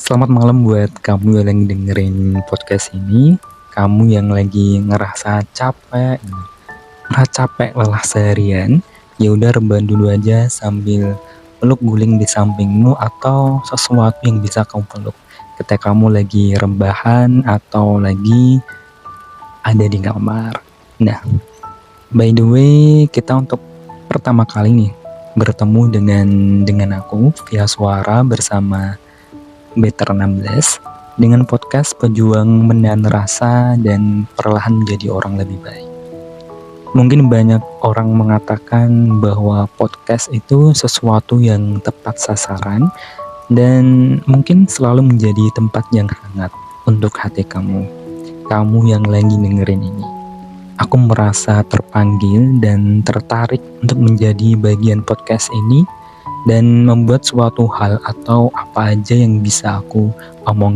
Selamat malam buat kamu yang lagi dengerin podcast ini. Kamu yang lagi ngerasa capek lelah seharian, ya udah rebahan dulu aja sambil peluk guling di sampingmu atau sesuatu yang bisa kamu peluk ketika kamu lagi rebahan atau lagi ada di kamar. Nah, by the way, kita untuk pertama kali nih bertemu dengan aku via suara bersama Better 16 dengan podcast pejuang menahan rasa dan perlahan menjadi orang lebih baik. Mungkin banyak orang mengatakan bahwa podcast itu sesuatu yang tepat sasaran dan mungkin selalu menjadi tempat yang hangat untuk hati kamu yang lagi dengerin ini. Aku merasa terpanggil dan tertarik untuk menjadi bagian podcast ini dan membuat suatu hal atau apa aja yang bisa aku omongin